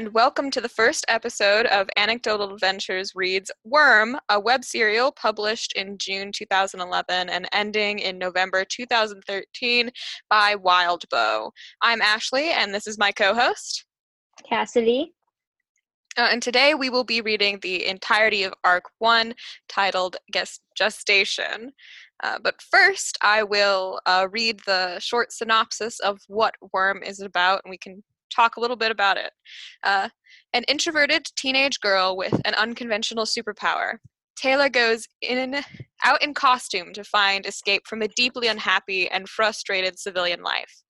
and welcome to the first episode of Anecdotal Adventures reads Worm, a web serial published in June 2011 and ending in November 2013 by Wildbow. I'm Ashley, and this is my co-host, Cassidy. And today we will be reading the entirety of Arc 1, titled Gestation. But first, I will read the short synopsis of what Worm is about, and we can talk a little bit about it. An introverted teenage girl with an unconventional superpower. Taylor goes out in costume to find escape from a deeply unhappy and frustrated civilian life.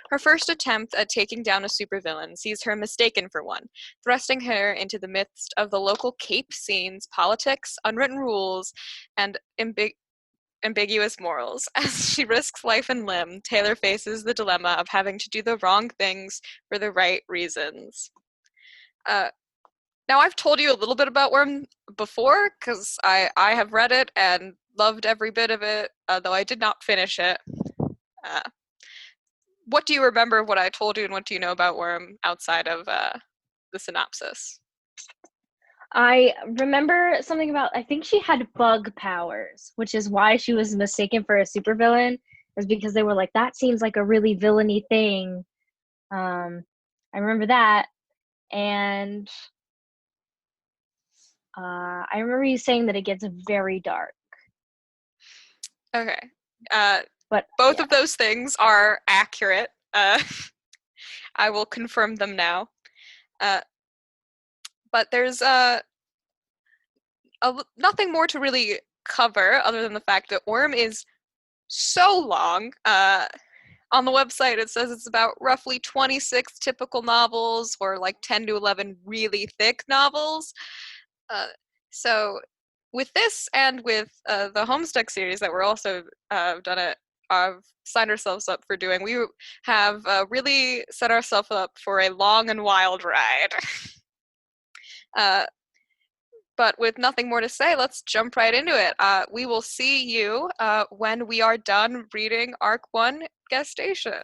Her first attempt at taking down a supervillain sees her mistaken for one, thrusting her into the midst of the local Cape scene's politics, unwritten rules, and ambiguous morals. As she risks life and limb, Taylor faces the dilemma of having to do the wrong things for the right reasons. Now, I've told you a little bit about Worm before, because I have read it and loved every bit of it, though I did not finish it. What do you remember of what I told you, and what do you know about Worm outside of the synopsis? I remember something about, I think she had bug powers, which is why she was mistaken for a supervillain, is because they were like, that seems like a really villainy thing. I remember that, and I remember you saying that it gets very dark. Okay. But both of those things are accurate. I will confirm them now. But there's nothing more to really cover other than the fact that Worm is so long. On the website, it says it's about roughly 26 typical novels, or like 10 to 11 really thick novels. So with this and with the Homestuck series that we're also signed ourselves up for doing, we have really set ourselves up for a long and wild ride. But with nothing more to say, let's jump right into it. We will see you when we are done reading Arc 1, Gestation.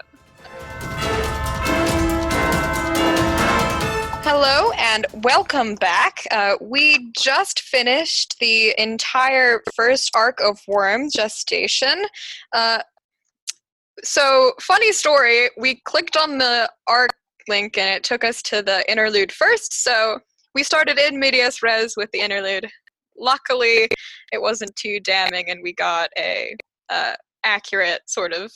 Hello and welcome back. We just finished the entire first arc of Worm, Gestation. So, funny story, we clicked on the arc link and it took us to the interlude first, so we started in medias res with the interlude. Luckily, it wasn't too damning and we got a accurate sort of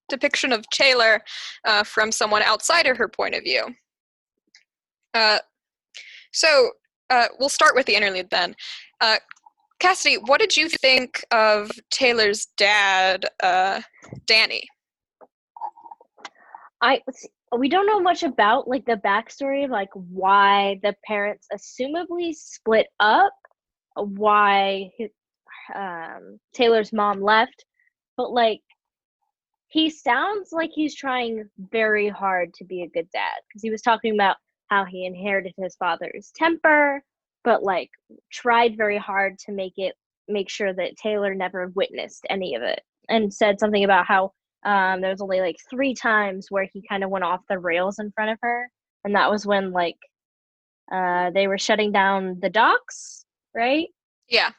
depiction of Taylor from someone outside of her point of view. So we'll start with the interlude then. Cassidy, what did you think of Taylor's dad, Danny? We don't know much about like the backstory of like why the parents assumably split up, why Taylor's mom left, but like he sounds like he's trying very hard to be a good dad, because he was talking about how he inherited his father's temper, but like tried very hard to make sure that Taylor never witnessed any of it, and said something about how there was only like 3 times where he kind of went off the rails in front of her, and that was when like they were shutting down the docks, right? Yeah.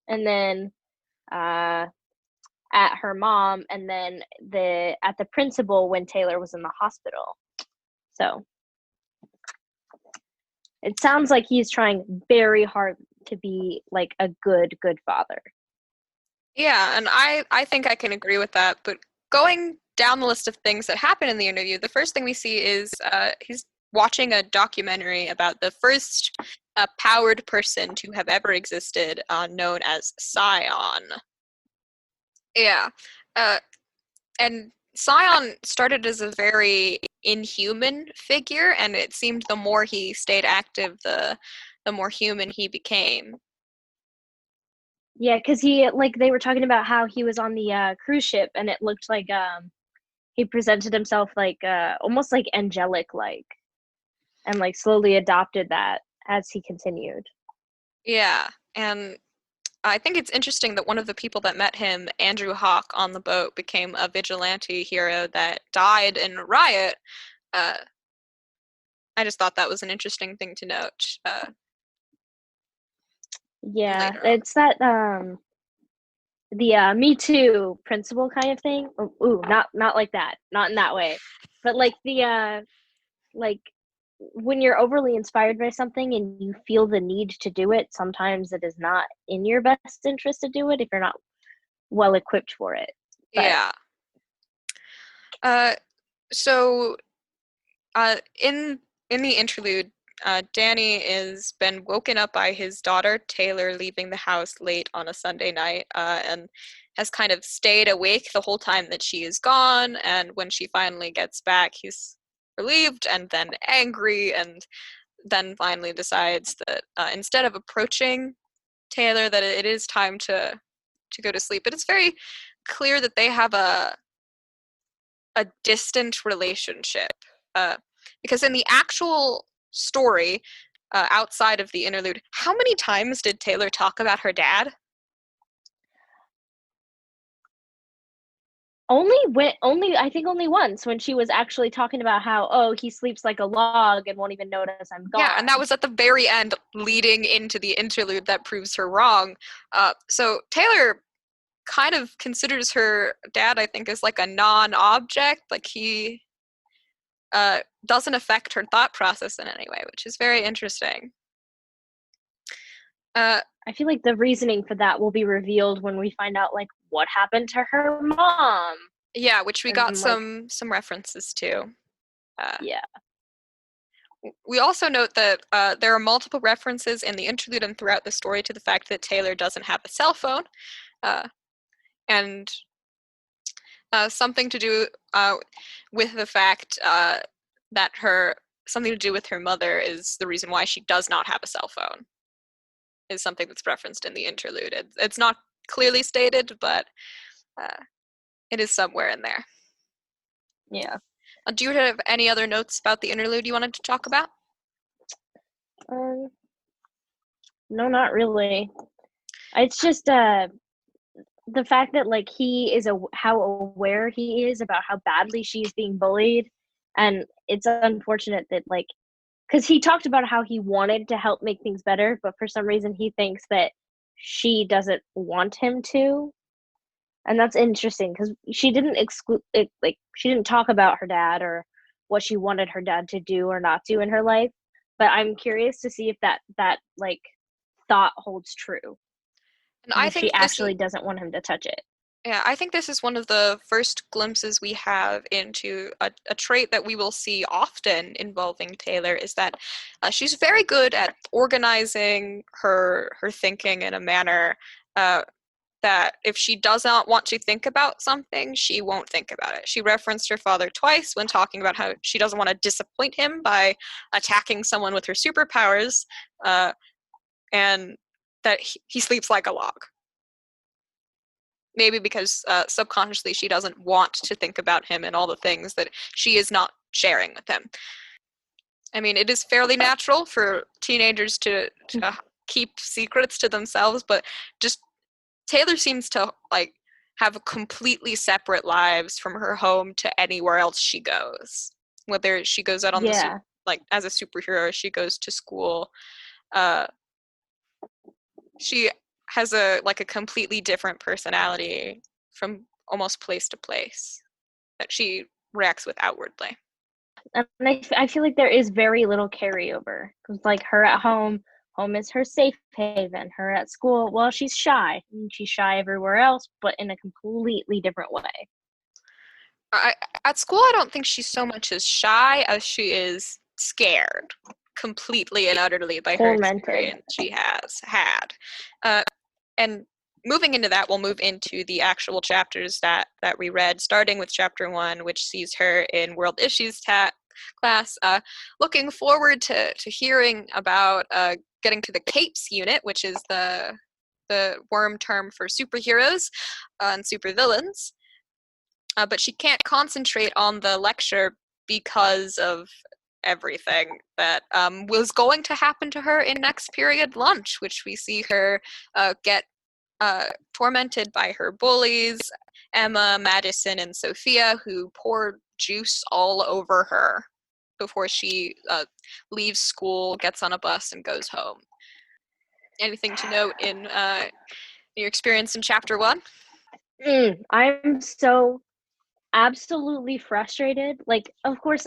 And then at her mom, and then at the principal when Taylor was in the hospital. So it sounds like he's trying very hard to be like a good father. Yeah, and I think I can agree with that. But going down the list of things that happen in the interview, the first thing we see is he's watching a documentary about the first powered person to have ever existed, known as Scion. Yeah, and Scion started as a very inhuman figure, and it seemed the more he stayed active, the more human he became. Yeah, because he they were talking about how he was on the cruise ship, and it looked like he presented himself like almost like angelic like, and like slowly adopted that as he continued. Yeah, and I think it's interesting that one of the people that met him, Andrew Hawk, on the boat became a vigilante hero that died in a riot, Uh, I just thought that was an interesting thing to note Yeah, later on. it's that the Me Too principle kind of thing. Ooh, not like that, not in that way, but like the like when you're overly inspired by something and you feel the need to do it, sometimes it is not in your best interest to do it if you're not well equipped for it. But Yeah. Uh, so uh, in the interlude, Danny is been woken up by his daughter Taylor leaving the house late on a Sunday night, and has kind of stayed awake the whole time that she is gone. And when she finally gets back, he's relieved and then angry, and then finally decides that instead of approaching Taylor, that it is time to go to sleep. But it's very clear that they have a distant relationship, uh, because in the actual story, outside of the interlude, how many times did Taylor talk about her dad? only I think only once when she was actually talking about how, oh, he sleeps like a log and won't even notice I'm Yeah, and that gone. was at the very end, leading into the interlude that proves her wrong. So Taylor kind of considers her dad, I think, as like a non-object, like he doesn't affect her thought process in any way, which is very interesting. Uh, I feel like the reasoning for that will be revealed when we find out like what happened to her mom. yeah, which we got And like, some references to. Uh, yeah. we also note that there are multiple references in the interlude and throughout the story to the fact that Taylor doesn't have a cell phone, uh, and something to do with the fact that her something to do with her mother is the reason why she does not have a cell phone. Is something that's referenced in the interlude. It's not clearly stated, but uh, it is somewhere in there. Yeah. Do you have any other notes about the interlude you wanted to talk about? Um, no, not really. It's just the fact that like he is how aware he is about how badly she's being bullied, and it's unfortunate that like because he talked about how he wanted to help make things better, but for some reason he thinks that she doesn't want him to, and that's interesting because she didn't exclude it, like she didn't talk about her dad or what she wanted her dad to do or not do in her life. But I'm curious to see if that like thought holds true, And and I if she think this is actually doesn't want him to touch it. Yeah, I think this is one of the first glimpses we have into a trait that we will see often involving Taylor is that she's very good at organizing her thinking in a manner uh, that if she does not want to think about something, she won't think about it. She referenced her father twice when talking about how she doesn't want to disappoint him by attacking someone with her superpowers, uh, and that he sleeps like a log. Maybe because subconsciously she doesn't want to think about him and all the things that she is not sharing with him. I mean, it is fairly natural for teenagers to keep secrets to themselves, but just Taylor seems to like have completely separate lives from her home to anywhere else she goes. Whether she goes out on the Yeah. like as a superhero, or she goes to school. Uh, she has a completely different personality from almost place to place that she reacts with outwardly. And I feel like there is very little carryover because like her at home is her safe haven. Her at school, well, she's shy. She's shy everywhere else, but in a completely different way. I, at school, I don't think she's so much as shy as she is scared completely and utterly by her Tormented. experience she has had. Uh, and moving into that, we'll move into the actual chapters that we read, starting with chapter 1, which sees her in world issues class, looking forward to hearing about getting to the capes unit, which is the worm term for superheroes and supervillains. But she can't concentrate on the lecture because of everything that was going to happen to her in next period lunch, which we see her get tormented by her bullies, Emma, Madison, and Sophia, who pour juice all over her. before she leaves school, gets on a bus, and goes home. Anything to note in your experience in chapter 1? I'm so absolutely frustrated. Like, of course,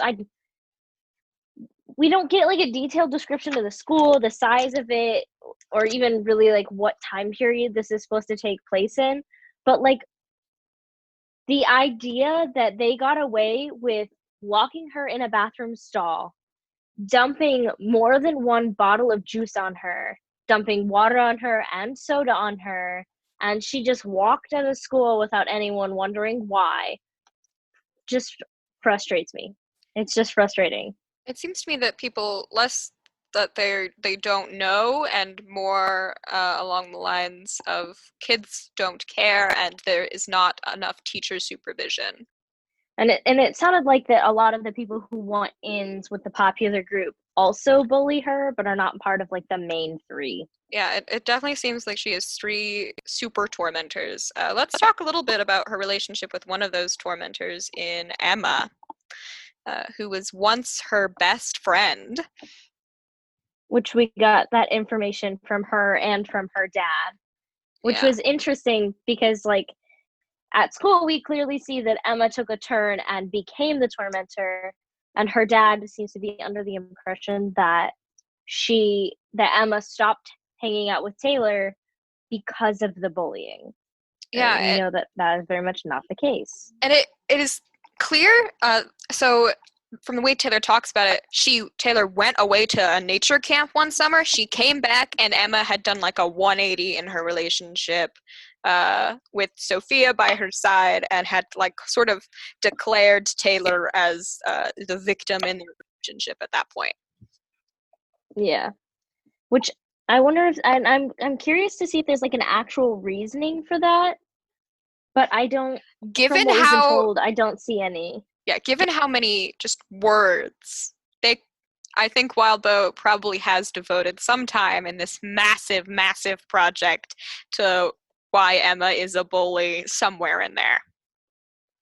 we don't get like a detailed description of the school, the size of it, or even really like what time period this is supposed to take place in. But like the idea that they got away with locking her in a bathroom stall, dumping more than one bottle of juice on her, dumping water on her and soda on her, and she just walked out of school without anyone wondering why, just frustrates me. It's just frustrating. It seems to me that people less that they don't know, and more along the lines of kids don't care, and there is not enough teacher supervision. And it sounded like that a lot of the people who want ins with the popular group also bully her, but are not part of like the main three. Yeah, it definitely seems like she has 3 super tormentors. Let's talk a little bit about her relationship with one of those tormentors in Emma, who was once her best friend. Which we got that information from her and from her dad, which Yeah. was interesting because like at school we clearly see that Emma took a turn and became the tormentor, and her dad seems to be under the impression that Emma stopped hanging out with Taylor because of the bullying. And we Yeah, know that that is very much not the case. and it is clear. So from the way Taylor talks about it, Taylor went away to a nature camp one summer. She came back, and Emma had done like a 180 in her relationship with Sophia by her side, and had like sort of declared Taylor as the victim in the relationship at that point. Yeah, which I wonder if, and I'm curious to see if there's like an actual reasoning for that, but I don't. From Given what we've been how told, I don't see any. Yeah, given how many just words I think Wildbow probably has devoted some time in this massive, massive project to why Emma is a bully somewhere in there.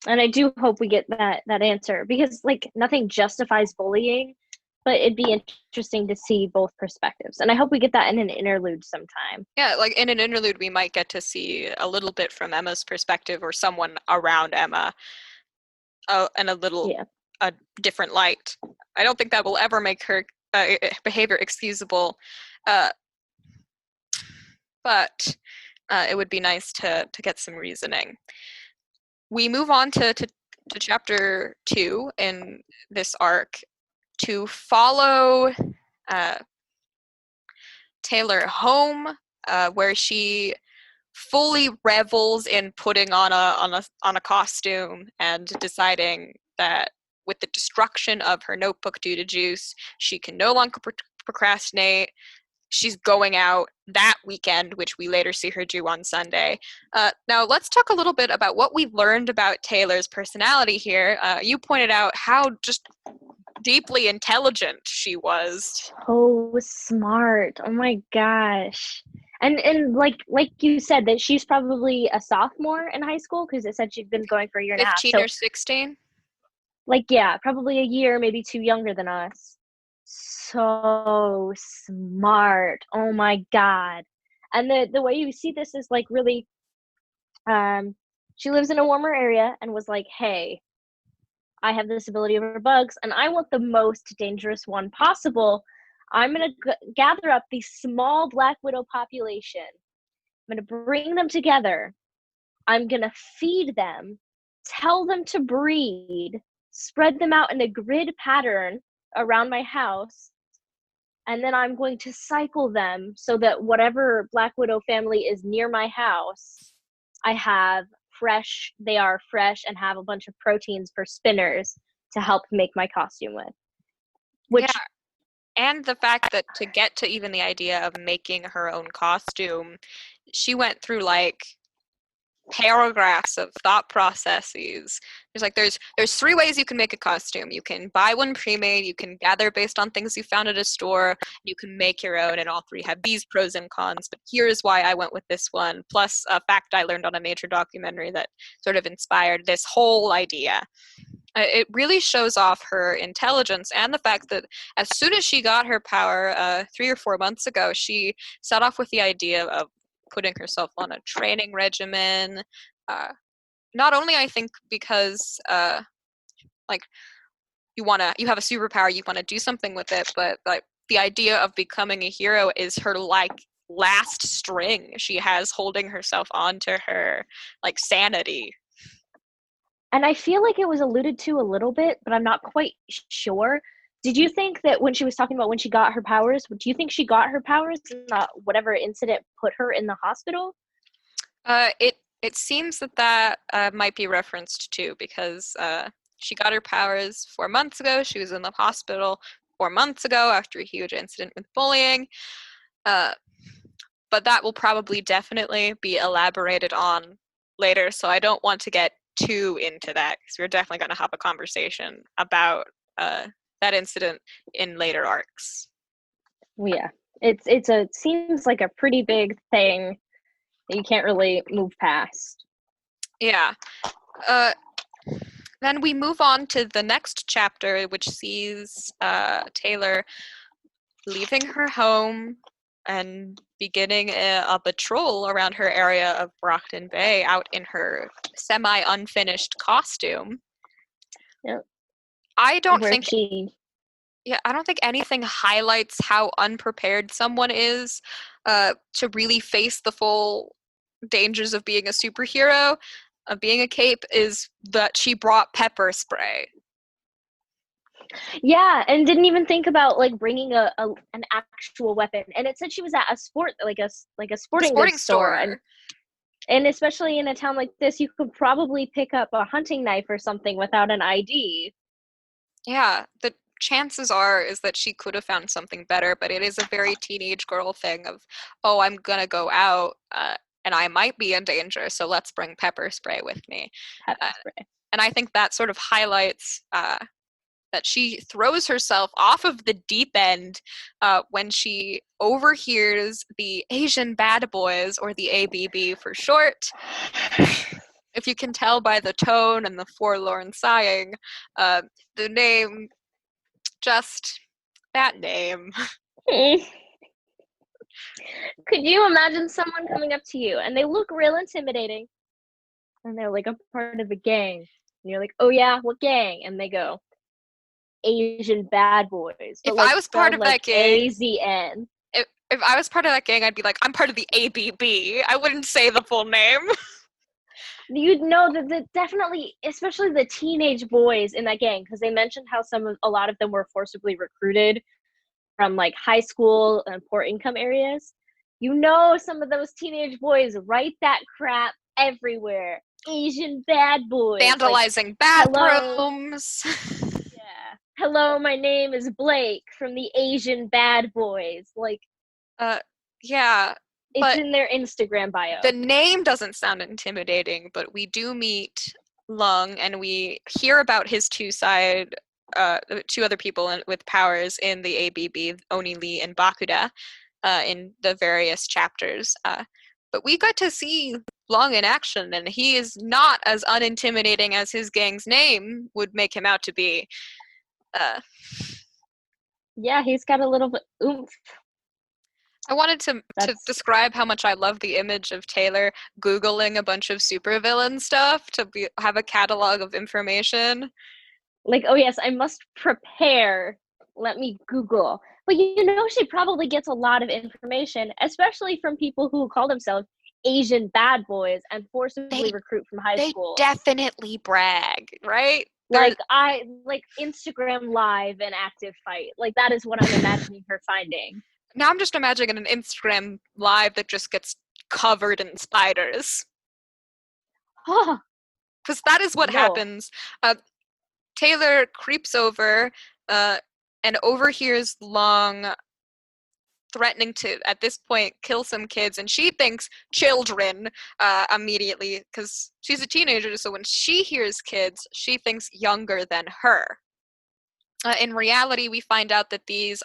And I do hope we get that answer, because like nothing justifies bullying, but it'd be interesting to see both perspectives. And I hope we get that in an interlude sometime. Yeah, like in an interlude, we might get to see a little bit from Emma's perspective, or someone around Emma, and Yeah. a different light. I don't think that will ever make her behavior excusable, uh, but it would be nice to get some reasoning. We move on to chapter 2 in this arc to follow uh, Taylor home, where she fully revels in putting on a costume and deciding that with the destruction of her notebook due to juice, she can no longer procrastinate. She's going out that weekend, which we later see her do on Sunday. Now, let's talk a little bit about what we learned about Taylor's personality here. You pointed out how just deeply intelligent she was. Oh, smart. Oh my gosh. And like you said, that she's probably a sophomore in high school, because it said she'd been going for a year and a half. 15 So or 16? like, yeah, probably a year, maybe two younger than us. So smart. Oh my God. And the way you see this is like really, she lives in a warmer area and was like, hey, I have this ability over bugs, and I want the most dangerous one possible. I'm going to gather up the small Black Widow population. I'm going to bring them together. I'm going to feed them, tell them to breed, spread them out in a grid pattern around my house, and then I'm going to cycle them so that whatever Black Widow family is near my house, I have they are fresh and have a bunch of proteins for spinners to help make my costume with. Yeah, Which, and the fact that to get to even the idea of making her own costume, she went through like paragraphs of thought processes. There's 3 ways you can make a costume. You can buy one pre-made, you can gather based on things you found at a store, you can make your own, and all 3 have these pros and cons, but here's why I went with this one, plus a fact I learned on a nature documentary that sort of inspired this whole idea. It really shows off her intelligence and the fact that as soon as she got her power 3 or 4 months ago, she set off with the idea of putting herself on a training regimen. Uh, Not only, I think, because like you have a superpower, you want to do something with it, but like the idea of becoming a hero is her like last string she has holding herself onto her like sanity. And I feel like it was alluded to a little bit, but I'm not quite sure. Did you think that when she was talking about when she got her powers, do you think she got her powers in whatever incident put her in the hospital? It seems that might be referenced too because she got her powers 4 months ago. She was in the hospital 4 months ago after a huge incident with bullying. Uh, but that will probably definitely be elaborated on later. So I don't want to get too into that because we're definitely going to have a conversation about that incident in later arcs. Yeah, it seems like a pretty big thing that you can't really move past. Yeah. Uh, then we move on to the next chapter, which sees Taylor leaving her home and beginning a patrol around her area of Brockton Bay out in her semi unfinished costume. Yep. I don't Where think she I don't think anything highlights how unprepared someone is to really face the full dangers of being a superhero, of being a cape, is that she brought pepper spray. Yeah, and didn't even think about like bringing an actual weapon. And it said she was at a The sporting sporting goods store, store. and especially in a town like this, you could probably pick up a hunting knife or something without an ID. Yeah, the chances are is that she could have found something better, but it is a very teenage girl thing of, oh, I'm gonna go out and I might be in danger, so let's bring pepper spray with me. Pepper Uh, spray. and I think that sort of highlights that she throws herself off of the deep end when she overhears the Asian bad boys, or the ABB for short. If you can tell by the tone and the forlorn sighing, uh, the name, just that name. Could you imagine someone coming up to you and they look real intimidating and they're like, I'm part of a gang. And you're like, oh yeah, what gang? And they go, Asian bad boys, but If like I was part spelled of like that gang, AZN. if I was part of that gang, I'd be like, I'm part of the ABB. I wouldn't say the full name. You'd know that definitely, especially the teenage boys in that gang, because they mentioned how a lot of them were forcibly recruited from like high school and poor income areas. You know, some of those teenage boys write that crap everywhere. Asian bad boys, like, Vandalizing hello, bathrooms. yeah, hello, my name is Blake from the Asian bad boys. Like, uh, yeah, it's but in their Instagram the bio. name doesn't sound intimidating, but we do meet Lung and we hear about his two other people with powers in the ABB, Oni Lee and Bakuda, in the various chapters. But we got to see Lung in action, and he is not as unintimidating as his gang's name would make him out to be. Uh, Yeah, he's got a little bit oomph. I wanted to That's describe how much I love the image of Taylor Googling a bunch of supervillain stuff to have a catalog of information. like, oh yes, I must prepare. Let me Google. But you know, she probably gets a lot of information, especially from people who call themselves Asian bad boys and forcibly They recruit from high they school. definitely brag, right? They're Like Instagram live and active fight. Like that is what I'm imagining her finding. now I'm just imagining an Instagram live that just gets covered in spiders. Oh Because that is what no. happens. Taylor creeps over uh, and overhears Long threatening to, at this point, kill some kids, and she thinks children immediately because she's a teenager. So when she hears kids, she thinks younger than her. In reality, we find out that these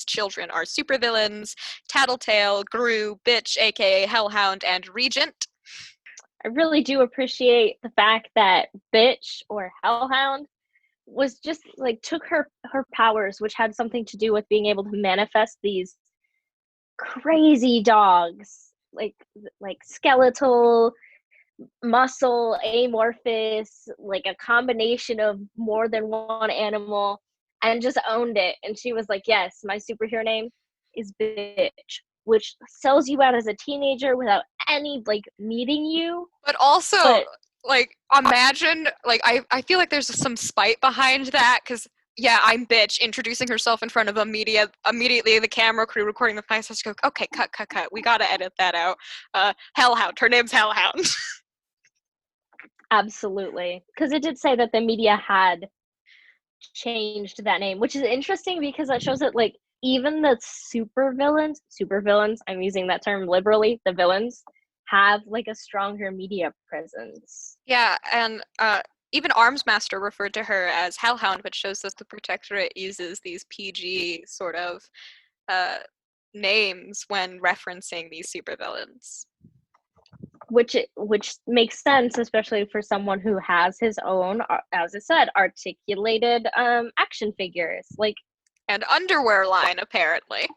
children are supervillains: Tattletale, Gru, Bitch, aka Hellhound, and Regent. I really do appreciate the fact that Bitch or Hellhound was just like took her powers, which had something to do with being able to manifest these crazy dogs, like skeletal, muscle, amorphous, like a combination of more than one animal, and just owned it. And she was like, "Yes, my superhero name is Bitch," which sells you out as a teenager without any like meeting you. But also, But like, imagine, like, I feel like there's some spite behind that, because, yeah, I'm Bitch, introducing herself in front of a media, immediately the camera crew recording the podcast has to go, okay, cut, we gotta edit that out. Hellhound, her name's Hellhound. absolutely, because it did say that the media had changed that name, which is interesting because that shows that like even the super villains, I'm using that term liberally, the villains have like a stronger media presence. Yeah, and even Armsmaster referred to her as Hellhound, which shows that the Protectorate uses these PG sort of uh, names when referencing these supervillains. Which makes sense, especially for someone who has his own, as I said, articulated action figures. Like, And underwear line, apparently.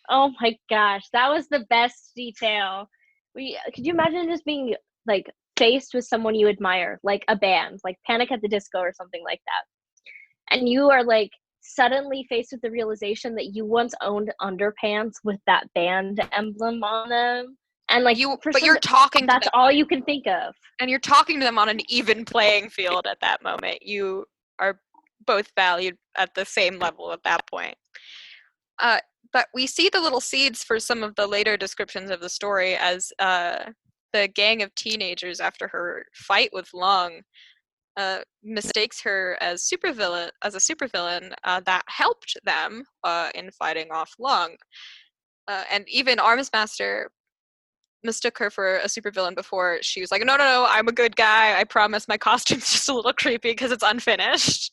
oh my gosh, that was the best detail. We could you imagine just being like faced with someone you admire, like a band, like Panic at the Disco or something like that, and you are like suddenly faced with the realization that you once owned underpants with that band emblem on them, and like for But some, you're talking to that's them, all you can think of. and you're talking to them on an even playing field at that moment. You are both valued at the same level at that point. Uh, but we see the little seeds for some of the later descriptions of the story as the gang of teenagers after her fight with Lung mistakes her as a supervillain that helped them in fighting off Lung. And even Armsmaster mistook her for a supervillain before she was like, no, I'm a good guy. I promise my costume's just a little creepy because it's unfinished.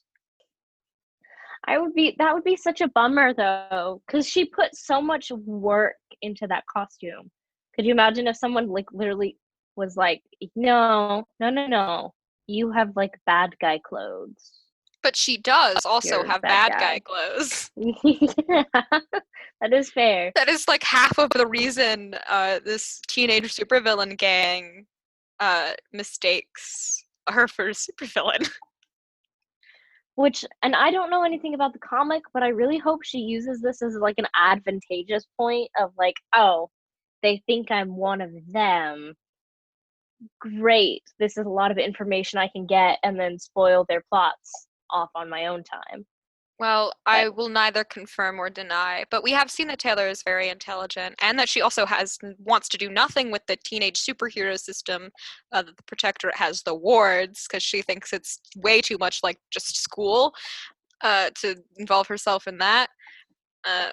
That would be such a bummer though, because she put so much work into that costume. Could you imagine if someone like literally was like, no, you have like bad guy clothes. But she does also You're a have bad bad guy guy. clothes. Yeah, that is fair. That is like half of the reason this teenage supervillain gang mistakes her for a supervillain. And I don't know anything about the comic, but I really hope she uses this as like an advantageous point of like, oh, they think I'm one of them. Great. This is a lot of information I can get and then spoil their plots off on my own time. Well, But I will neither confirm or deny, but we have seen that Taylor is very intelligent and that she also wants to do nothing with the teenage superhero system. That the Protectorate has the wards because she thinks it's way too much like just school to involve herself in that. Uh,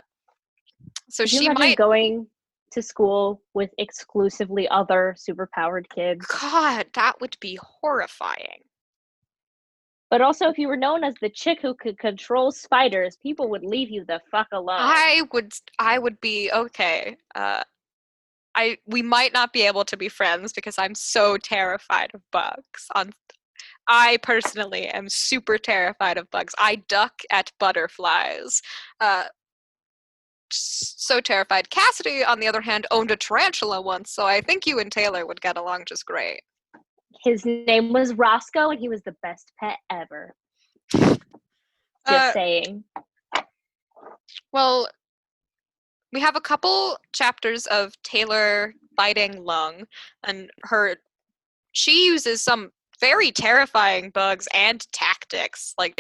so could you she imagine might. going to school with exclusively other superpowered kids? God, that would be horrifying. But also, if you were known as the chick who could control spiders, people would leave you the fuck alone. I would be okay. We might not be able to be friends because I'm so terrified of bugs. I personally am super terrified of bugs. I duck at butterflies. Uh, so terrified. Cassidy, on the other hand, owned a tarantula once, so I think you and Taylor would get along just great. His name was Roscoe, and he was the best pet ever. Just Uh, saying. well, we have a couple chapters of Taylor biting Lung, and she uses some very terrifying bugs and tactics. Like,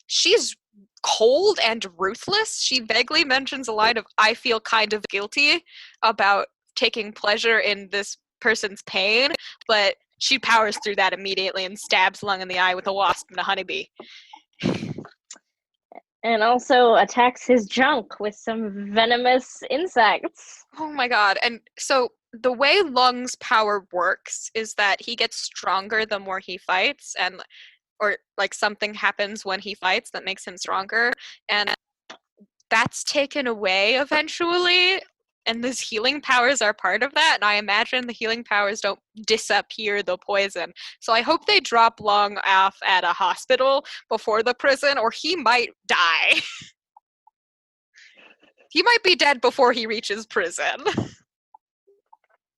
she's cold and ruthless. She vaguely mentions a line of, I feel kind of guilty about taking pleasure in this person's pain, but she powers through that immediately and stabs Lung in the eye with a wasp and a honeybee. And also attacks his junk with some venomous insects. Oh my god. And so the way Lung's power works is that he gets stronger the more he fights, and or like something happens when he fights that makes him stronger, and that's taken away eventually. and his healing powers are part of that, and I imagine the healing powers don't disappear the poison. So I hope they drop Long off at a hospital before the prison, or he might die. He might be dead before he reaches prison.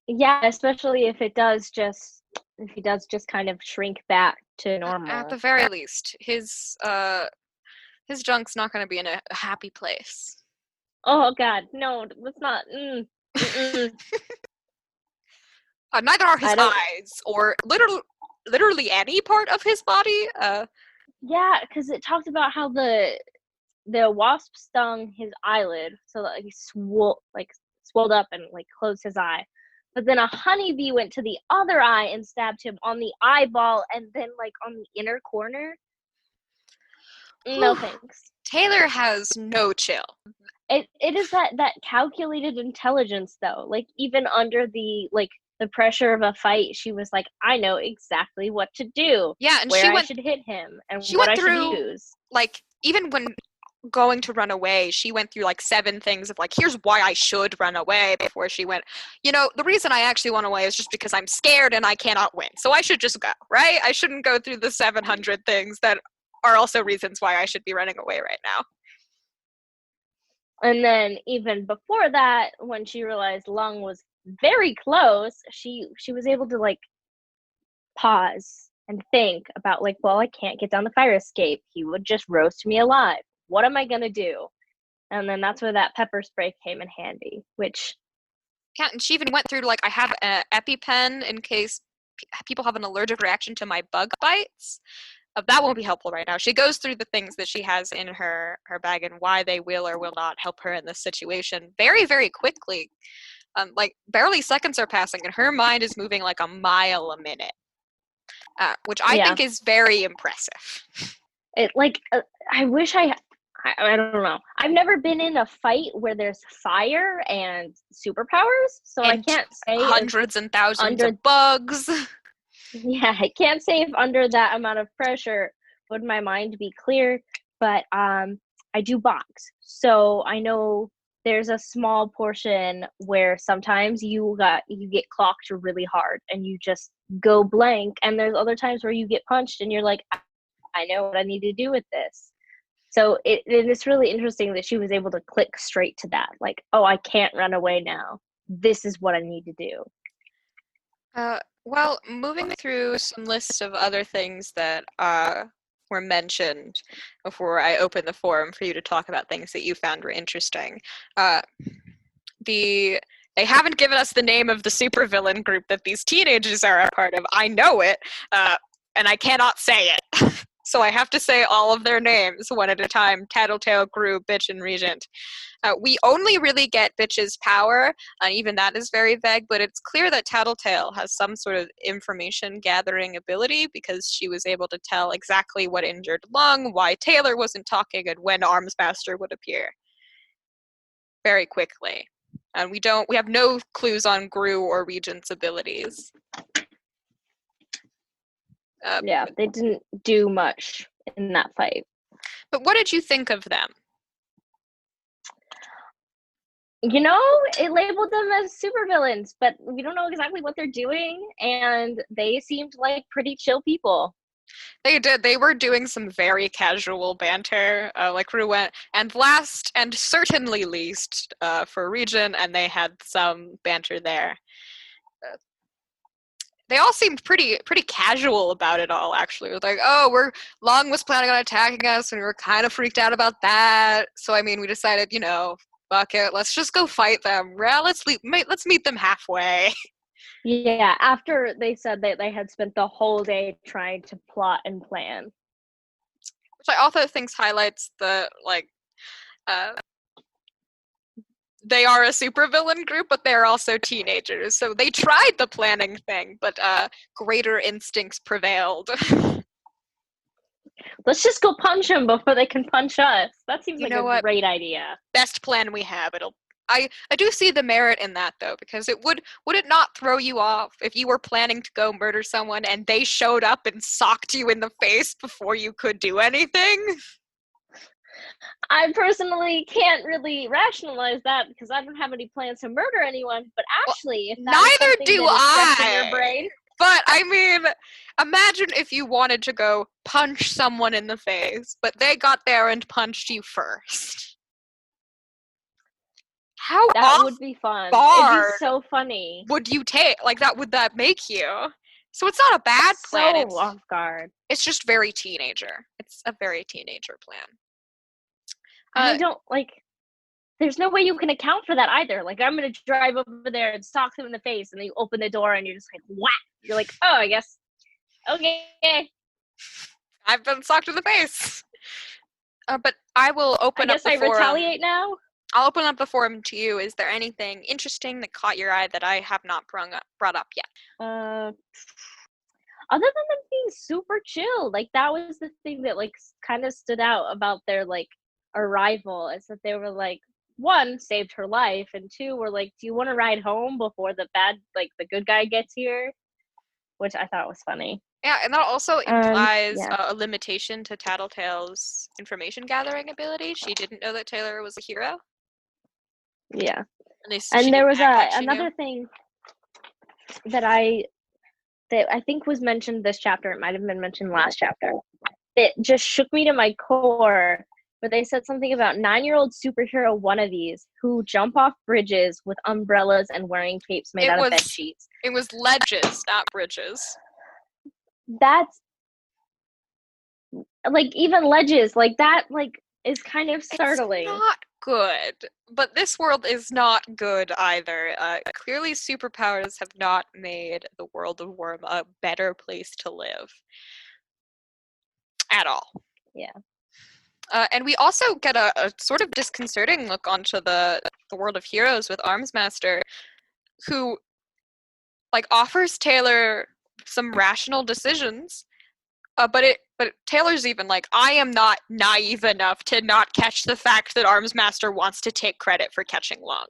Yeah, especially if he does just kind of shrink back to At the normal. very least, his junk's not going to be in a happy place. Oh God, no, let's not. Mm-mm. Neither are his I don't. eyes, or literally any part of his body. Yeah, because it talked about how the wasp stung his eyelid, so that he swelled up and like closed his eye. But then a honeybee went to the other eye and stabbed him on the eyeball, and then like on the inner corner. No Whew, thanks. Taylor has no chill. It is that calculated intelligence though. Like even under the pressure of a fight, she was like, I know exactly what to do, Yeah, and where I should hit him, and she what went I should through, use. like, even when going to run away, she went through like 7 things of like, here's why I should run away, before she went, the reason I actually want away is just because I'm scared and I cannot win. So I should just go, right? I shouldn't go through the 700 things that are also reasons why I should be running away right now. And then even before that, when she realized Lung was very close, she was able to like pause and think about like, well, I can't get down the fire escape. He would just roast me alive. What am I gonna do? And then that's where that pepper spray came in handy, which Yeah, and she even went through like, I have an EpiPen in case people have an allergic reaction to my bug bites. That won't be helpful right now. She goes through the things that she has in her bag and why they will or will not help her in this situation very, very quickly. Like barely seconds are passing and her mind is moving like a mile a minute, which I yeah. think is very impressive. It like I wish I don't know. I've never been in a fight where there's fire and superpowers, so I And can't say if hundreds and thousands under of bugs. yeah, I can't say if under that amount of pressure would my mind be clear, but I do box. So I know there's a small portion where sometimes you get clocked really hard and you just go blank, and there's other times where you get punched and you're like, I know what I need to do with this. So it's really interesting that she was able to click straight to that. Like, oh, I can't run away now. This is what I need to do. Well, moving through some lists of other things that were mentioned before I open the forum for you to talk about things that you found were interesting. Uh, they haven't given us the name of the supervillain group that these teenagers are a part of. I know it, and I cannot say it. So I have to say all of their names one at a time. Tattletale, Gru, Bitch, and Regent. We only really get Bitch's power, and even that is very vague, but it's clear that Tattletale has some sort of information gathering ability because she was able to tell exactly what injured Lung, why Taylor wasn't talking, and when Armsmaster would appear. Very quickly. And we have no clues on Gru or Regent's abilities. Yeah, they didn't do much in that fight. But what did you think of them? It labeled them as supervillains, but we don't know exactly what they're doing, and they seemed like pretty chill people. They did. They were doing some very casual banter, like Ruent, and last and certainly least for Regent, and they had some banter there. They all seemed pretty casual about it all, actually. It was like, oh, Long was planning on attacking us, and we were kind of freaked out about that. So, I mean, we decided, fuck it, let's just go fight them. Yeah, let's meet them halfway. Yeah, after they said that they had spent the whole day trying to plot and plan. Which I also think highlights the, like, they are a supervillain group, but they're also teenagers. So they tried the planning thing, but greater instincts prevailed. Let's just go punch them before they can punch us. That seems like a What? great idea. Best plan we have. I do see the merit in that, though, because would it not throw you off if you were planning to go murder someone and they showed up and socked you in the face before you could do anything? I personally can't really rationalize that because I don't have any plans to murder anyone. But Well, Ashley, if that is neither something do that is fresh in your I. brain, But I mean, imagine if you wanted to go punch someone in the face, but they got there and punched you first. How that off would be fun. It'd be guard so funny. would you take? Like that would that make you? So it's not a bad plan. So off guard. It's just very teenager. It's a very teenager plan. And Uh, I don't like there's no way you can account for that either. Like I'm gonna drive over there and sock them in the face, and then you open the door and you're just like, whack. You're like, oh, I guess okay. I've been socked in the face. But I will I open up guess the I forum. retaliate now. I'll open up the forum to you. Is there anything interesting that caught your eye that I have not brought up yet? Other than them being super chill, like that was the thing that like kind of stood out about their like arrival is that they were like one saved her life and two were like, do you want to ride home before the good guy gets here, which I thought was funny. Yeah, and that also implies Yeah, a limitation to Tattletale's information gathering ability. She didn't know that Taylor was a hero. yeah. At least she And there didn't was act like she another knew. thing that I think was mentioned this chapter. It might have been mentioned last chapter. It just shook me to my core. But they said something about 9-year-old superhero wannabes who jump off bridges with umbrellas and wearing capes made It out of was bed sheets. it was ledges, not bridges. That's like even ledges like that like is kind of It's startling. not good, but this world is not good either. Clearly, superpowers have not made the world of Worm a better place to live at all. Yeah. And we also get a sort of disconcerting look onto the world of heroes with Armsmaster, who like offers Taylor some rational decisions. But Taylor's even like, I am not naive enough to not catch the fact that Armsmaster wants to take credit for catching Long.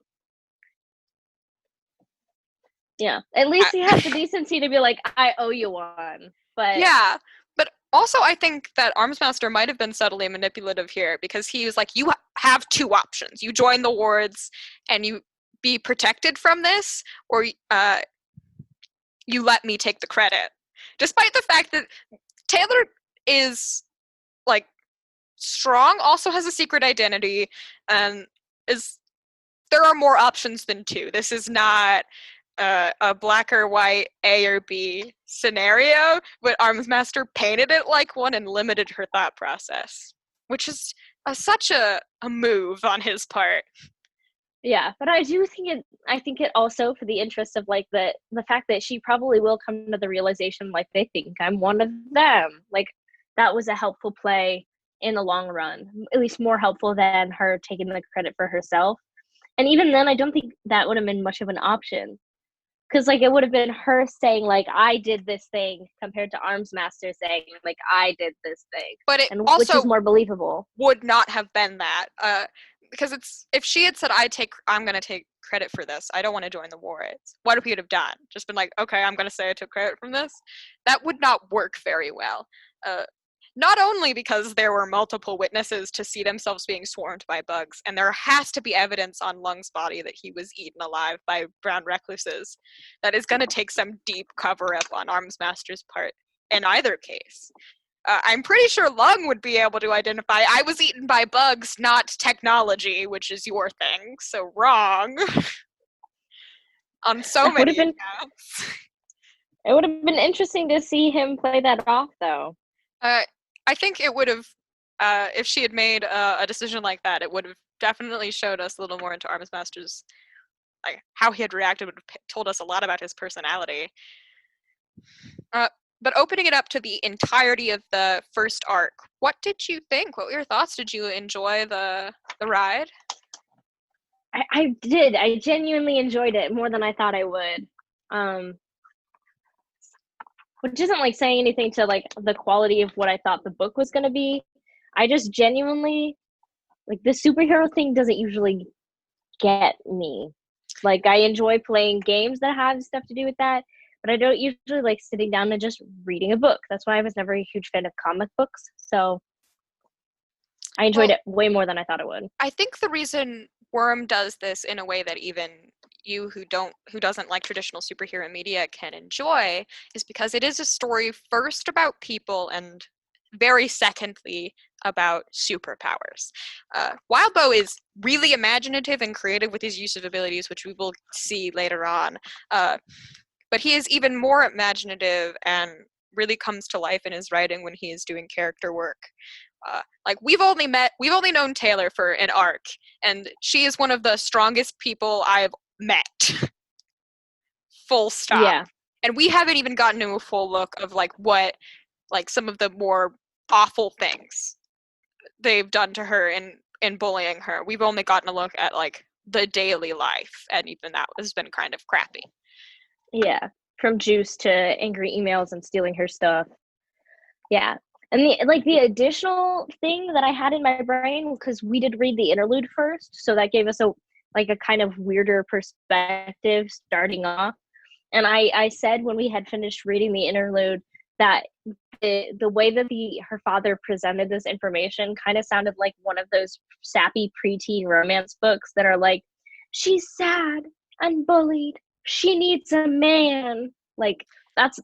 Yeah. At least he has the decency to be like, I owe you one. But yeah, but also I think that Armsmaster might have been subtly manipulative here because he was like, you have two options. You join the wards and you be protected from this, or you let me take the credit. Despite the fact that Taylor is like strong, also has a secret identity, and is there are more options than two. This is not a black or white A or B scenario, but Armsmaster painted it like one and limited her thought process, which is such a move on his part. yeah, but I do think it also for the interest of like the fact that she probably will come to the realization like they think I'm one of them. Like that was a helpful play in the long run. At least more helpful than her taking the credit for herself. And even then I don't think that would have been much of an option. Cuz like it would have been her saying like I did this thing compared to Armsmaster saying like I did this thing. But it And which is also more believable. would not have been that. Because it's if she had said I'm gonna take credit for this, I don't want to join the war, what would he have done? Just been like, okay, I'm gonna say I took credit from this. That would not work very well. Not only because there were multiple witnesses to see themselves being swarmed by bugs, and there has to be evidence on Lung's body that he was eaten alive by brown recluses, that is going to take some deep cover up on Armsmaster's part in either case. I'm pretty sure Lung would be able to identify I was eaten by bugs, not technology, which is your thing. So wrong on so many accounts. It would have been interesting to see him play that off, though. I think it would have, if she had made a decision like that, it would have definitely showed us a little more into Armsmaster's, like how he had reacted, would have told us a lot about his personality. But opening it up to the entirety of the first arc, what did you think? What were your thoughts? Did you enjoy the ride? I did. I genuinely enjoyed it more than I thought I would. Which isn't like saying anything to like the quality of what I thought the book was going to be. I just genuinely like the superhero thing doesn't usually get me. Like I enjoy playing games that have stuff to do with that, but I don't usually like sitting down and just reading a book. That's why I was never a huge fan of comic books. So I enjoyed Well, it way more than I thought it would. I think the reason Worm does this in a way that even you who doesn't like traditional superhero media can enjoy is because it is a story first about people and very secondly about superpowers. Wildbow is really imaginative and creative with his use of abilities, which we will see later on. Uh, but he is even more imaginative and really comes to life in his writing when he is doing character work. Like we've only known Taylor for an arc, and she is one of the strongest people I've met. Full stop. Yeah. And we haven't even gotten to a full look of like what like some of the more awful things they've done to her in bullying her. We've only gotten a look at like the daily life, and even that has been kind of crappy. Yeah. From Juice to angry emails and stealing her stuff. Yeah. And the additional thing that I had in my brain, because we did read the interlude first, so that gave us a kind of weirder perspective starting off. And I said when we had finished reading the interlude that the way that her father presented this information kind of sounded like one of those sappy preteen romance books that are like, she's sad and bullied, she needs a man. Like that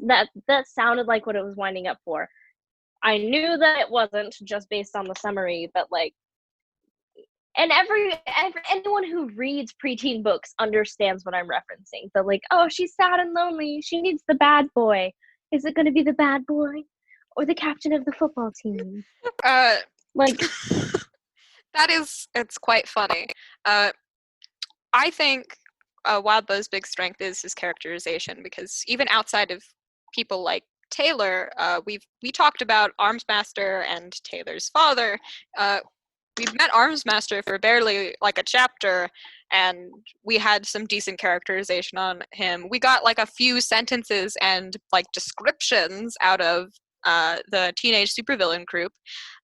sounded like what it was winding up for. I knew that it wasn't just based on the summary, but like, and anyone who reads preteen books understands what I'm referencing. But like, oh, she's sad and lonely, she needs the bad boy. Is it going to be the bad boy or the captain of the football team? Uh, Like, it's quite funny. I think Wildbow's big strength is his characterization, because even outside of people like Taylor, we talked about Armsmaster and Taylor's father. We've met Armsmaster for barely like a chapter, and we had some decent characterization on him. We got like a few sentences and like descriptions out of the teenage supervillain group,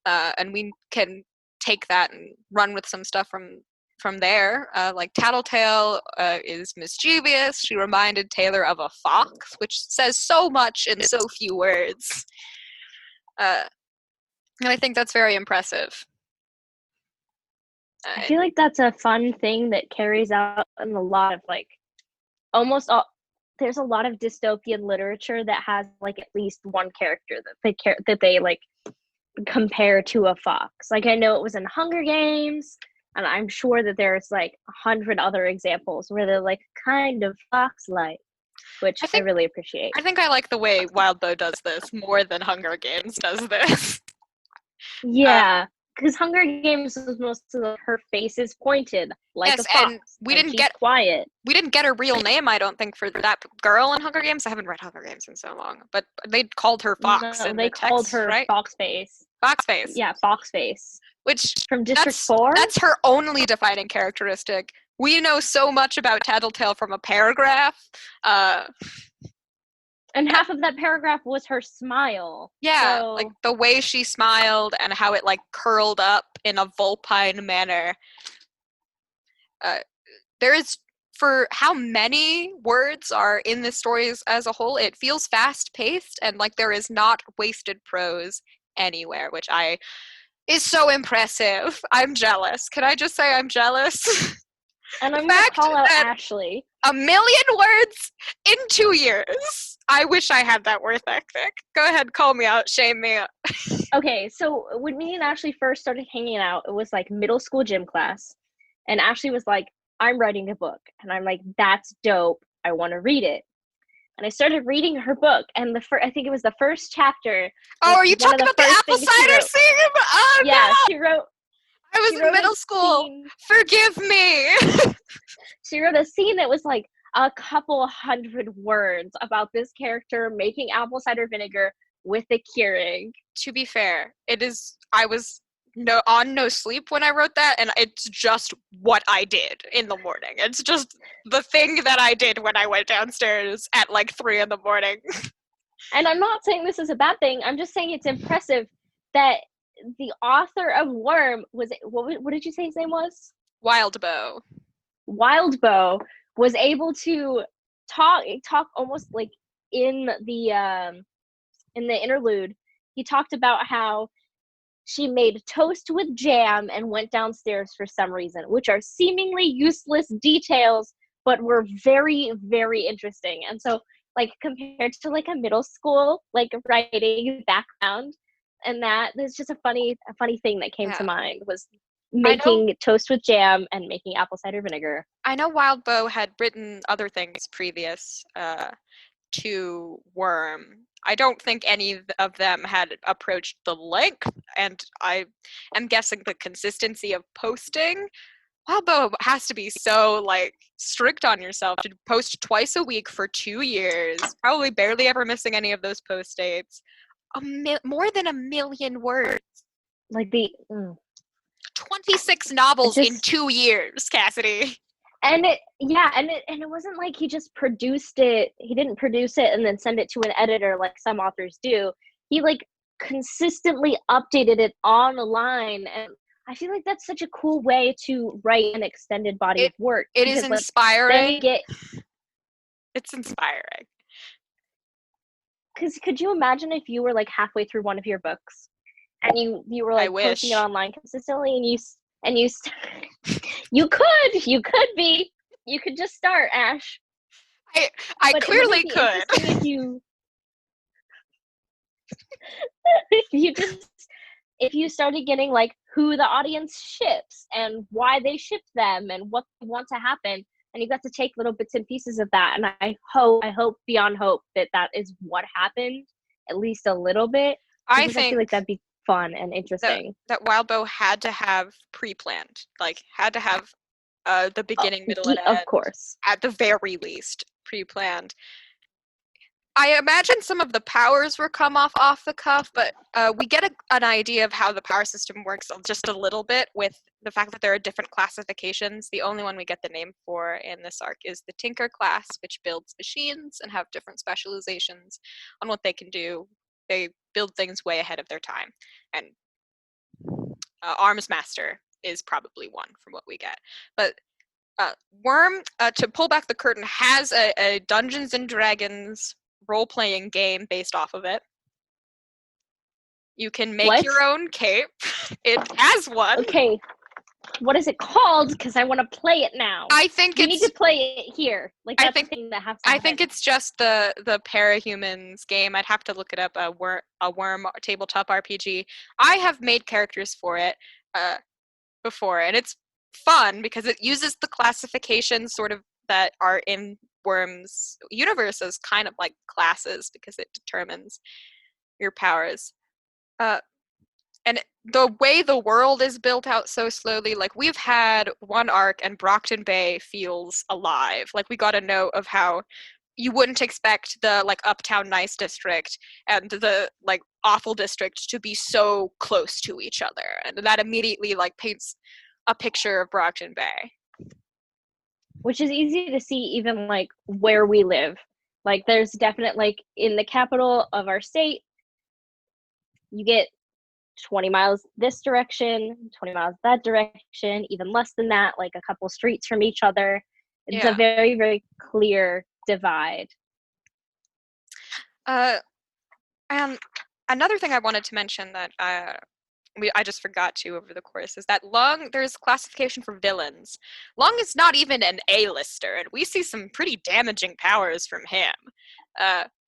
and we can take that and run with some stuff from there. Like Tattletale is mischievous. She reminded Taylor of a fox, which says so much in so few words. And I think that's very impressive. I feel like that's a fun thing that carries out in a lot of like almost all. There's a lot of dystopian literature that has like at least one character that they like compare to a fox. Like I know it was in Hunger Games, and I'm sure that there's like 100 other examples where they're like kind of fox-like, which I really appreciate. I think I like the way Wildbow does this more than Hunger Games does this. Yeah, because Hunger Games was mostly like her face is pointed like a fox, and we didn't get quiet. We didn't get a real name, I don't think, for that girl in Hunger Games. I haven't read Hunger Games in so long, but they called her Fox. No, in they the called text, her right? Foxface. Foxface. Yeah, Foxface. Which from District 4? That's her only defining characteristic. We know so much about Tattletale from a paragraph. And half of that paragraph was her smile. Yeah, so... like the way she smiled and how it like curled up in a vulpine manner. There is, for how many words are in the stories as a whole, it feels fast-paced and like there is not wasted prose anywhere, which is so impressive. I'm jealous. Can I just say I'm jealous? And I'm going to call out Ashley. 1 million words in 2 years. I wish I had that worth ethic. Go ahead, call me out, shame me. Okay, so when me and Ashley first started hanging out, it was like middle school gym class. And Ashley was like, I'm writing a book. And I'm like, that's dope. I want to read it. And I started reading her book, and I think it was the first chapter. Oh, are you talking about the apple cider scene? Oh, yeah, no! She wrote. I was in middle school. Scene. Forgive me. She wrote a scene that was like a couple 100 words about this character making apple cider vinegar with a Keurig. To be fair, I was on no sleep when I wrote that, and it's just what I did in the morning. It's just the thing that I did when I went downstairs at like 3 a.m. And I'm not saying this is a bad thing. I'm just saying it's impressive that the author of Worm was, what did you say his name was? Wildbow. Wildbow was able to talk almost like in the interlude. He talked about how she made toast with jam and went downstairs for some reason, which are seemingly useless details, but were very, very interesting. And so, like, compared to like a middle school, like writing background, and that there's just a funny thing that came to Yeah. mind was I know making toast with jam and making apple cider vinegar. I know Wildbow had written other things previous to Worm. I don't think any of them had approached the length, and I am guessing the consistency of posting. Wildbow has to be so like strict on yourself to post twice a week for 2 years, probably barely ever missing any of those post dates. More than 1,000,000 words. Like 26 it novels in just 2 years, Cassidy. and it yeah and it wasn't like he just produced it, he didn't produce it and then send it to an editor like some authors do. He like consistently updated it online, and I feel like that's such a cool way to write an extended body It of work, it is because like then you inspiring. get, It's inspiring. because could you imagine if you were like halfway through one of your books and you were I like posting it wish. online consistently, and you you could be, you could just start, Ash. I I But wouldn't it clearly be could. interesting if you if you just if you started getting like who the audience ships and why they ship them and what they want to happen, and you got to take little bits and pieces of that, and I hope beyond hope that that is what happened, at least a little bit, I because I feel like think that'd be fun and that interesting. Wildbow had to have pre-planned, like had to have the Oh, beginning, middle, and of end course. at the very least pre-planned. I imagine some of the powers were come off the cuff, but we get an idea of how the power system works just a little bit with the fact that there are different classifications. The only one we get the name for in this arc is the Tinker class, which builds machines and have different specializations on what they can do. They build things way ahead of their time, and Arms Master is probably one from what we get. But Worm, to pull back the curtain, has a Dungeons and Dragons role-playing game based off of it. You can make What? your own cape. It has one. Okay, what is it called? Because I want to play it now. I think We need it's. to play it here. Like I that's the think. thing that has to I think happen. it's just the Parahumans game. I'd have to look it up. A worm tabletop RPG. I have made characters for it before, and it's fun because it uses the classifications sort of that are in Worm's universe as kind of like classes because it determines your powers. Uh, and the way the world is built out so slowly, like we've had one arc and Brockton Bay feels alive. Like we got a note of how you wouldn't expect the like uptown nice district and the like awful district to be so close to each other, and that immediately like paints a picture of Brockton Bay. Which is easy to see even like where we live. Like there's definite, like in the capital of our state, you get 20 miles this direction, 20 miles that direction, even less than that, like a couple streets from each other. It's a Yeah. very, very clear divide. Uh, and another thing I wanted to mention that I just forgot to over the course is that Lung, there's classification for villains. Lung is not even an A-lister, and we see some pretty damaging powers from him.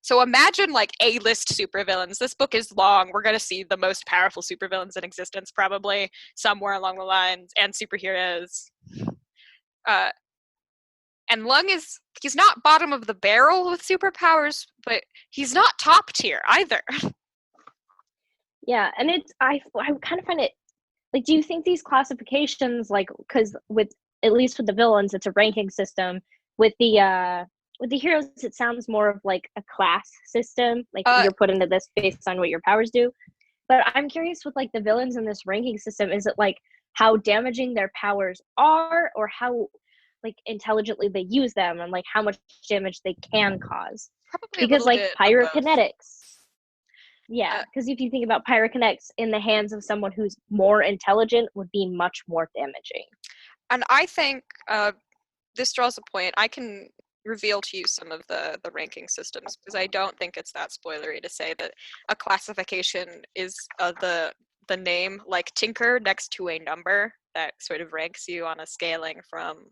So imagine like A-list supervillains. This book is long. We're going to see the most powerful supervillains in existence probably somewhere along the lines, and superheroes. Uh, and Lung he's not bottom of the barrel with superpowers, but he's not top tier either. Yeah, and I kind of find it like, do you think these classifications, like, because with at least with the villains, it's a ranking system. With the heroes, it sounds more of like a class system. Like Uh, you're put into this based on what your powers do. But I'm curious with like the villains in this ranking system, is it like how damaging their powers are, or how like intelligently they use them, and like how much damage they can cause? Probably a Because little like bit of both. pyrokinetics, yeah, Uh, because if you think about pyrokinetics in the hands of someone who's more intelligent would be much more damaging. and I think this draws a point. I can reveal to you some of the ranking systems because I don't think it's that spoilery to say that a classification is the the name like Tinker next to a number that sort of ranks you on a scaling from,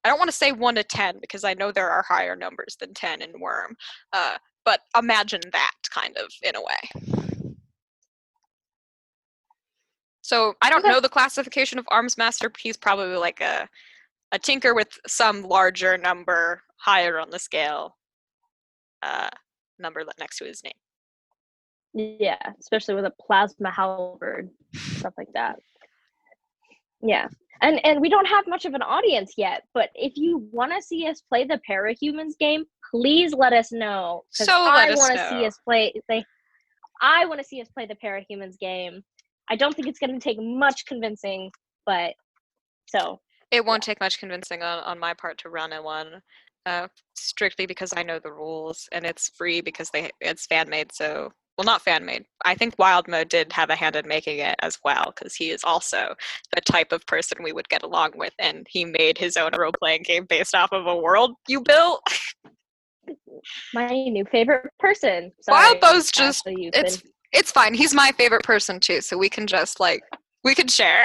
I don't want to say 1 to 10 because I know there are higher numbers than 10 in Worm, but imagine that kind of in a way. So I don't Okay. know the classification of Arms Master, but he's probably like a Tinker with some larger number higher on the scale number next to his name. Yeah, especially with a plasma halberd, stuff like that. Yeah. And we don't have much of an audience yet, but if you want to see us play the Parahumans game, please let us know. Because I want to see us play. I want to see us play the Parahumans game. I don't think it's going to take much convincing, but so it won't take much convincing on my part to run a one, strictly because I know the rules and it's free because it's fan made. So, well, not fan made. I think Wildbow did have a hand in making it as well because he is also the type of person we would get along with, and he made his own role playing game based off of a world you built. My new favorite person. Sorry, Wildbow's just Ashley, it's fine. He's my favorite person too, so we can just we can share.